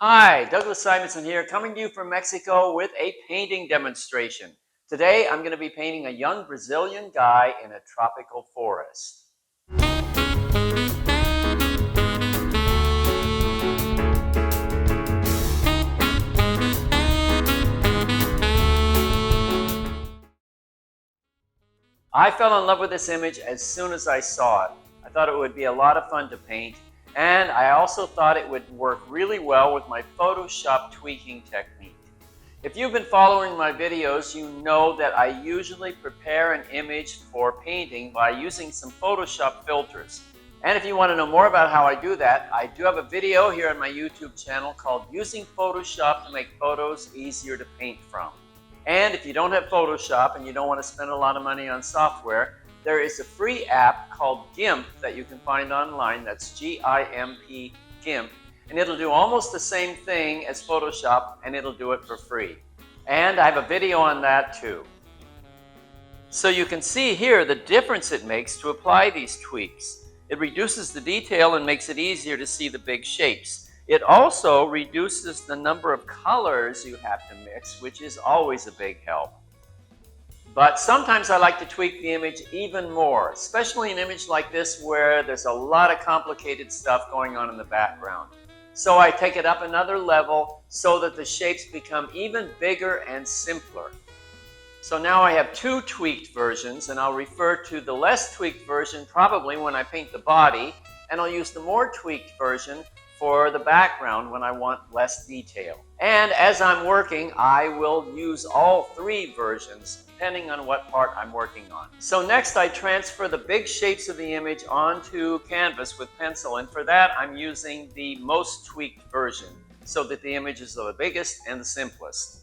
Hi, Douglas Simonson here, coming to you from Mexico with a painting demonstration. Today I'm going to be painting a young Brazilian guy in a tropical forest. I fell in love with this image as soon as I saw it. I thought it would be a lot of fun to paint, and I also thought it would work really well with my Photoshop tweaking technique. If you've been following my videos, you know that I usually prepare an image for painting by using some Photoshop filters. And if you want to know more about how I do that, I do have a video here on my YouTube channel called Using Photoshop to Make Photos Easier to Paint From. And if you don't have Photoshop and you don't want to spend a lot of money on software, there is a free app called GIMP that you can find online. That's G-I-M-P, GIMP. And it'll do almost the same thing as Photoshop, and it'll do it for free. And I have a video on that too. So you can see here the difference it makes to apply these tweaks. It reduces the detail and makes it easier to see the big shapes. It also reduces the number of colors you have to mix, which is always a big help. But sometimes I like to tweak the image even more, especially an image like this where there's a lot of complicated stuff going on in the background. So I take it up another level so that the shapes become even bigger and simpler. So now I have two tweaked versions, and I'll refer to the less tweaked version probably when I paint the body, and I'll use the more tweaked version for the background when I want less detail. And as I'm working, I will use all three versions depending on what part I'm working on. So next I transfer the big shapes of the image onto canvas with pencil, and for that I'm using the most tweaked version so that the images are the biggest and the simplest.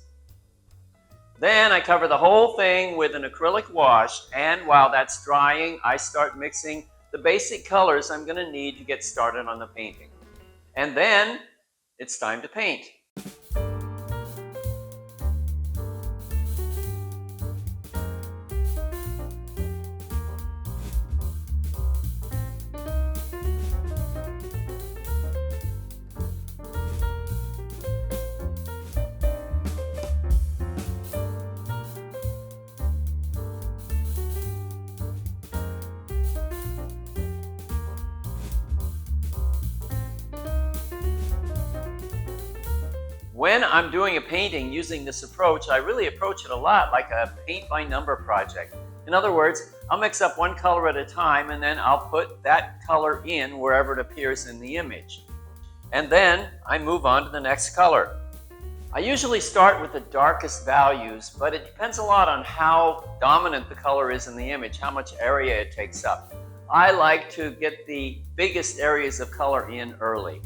Then I cover the whole thing with an acrylic wash, and while that's drying, I start mixing the basic colors I'm going to need to get started on the painting. And then it's time to paint. When I'm doing a painting using this approach, I really approach it a lot like a paint by number project. In other words, I'll mix up one color at a time, and then I'll put that color in wherever it appears in the image. And then I move on to the next color. I usually start with the darkest values, but it depends a lot on how dominant the color is in the image, how much area it takes up. I like to get the biggest areas of color in early.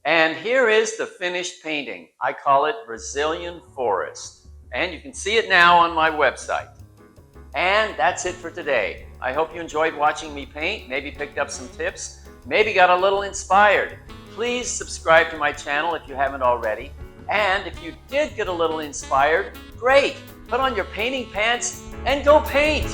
And here is the finished painting. I call it Brazilian Forest. And you can see it now on my website. And that's it for today. I hope you enjoyed watching me paint, maybe picked up some tips, maybe got a little inspired. Please subscribe to my channel if you haven't already. And if you did get a little inspired, great! Put on your painting pants and go paint!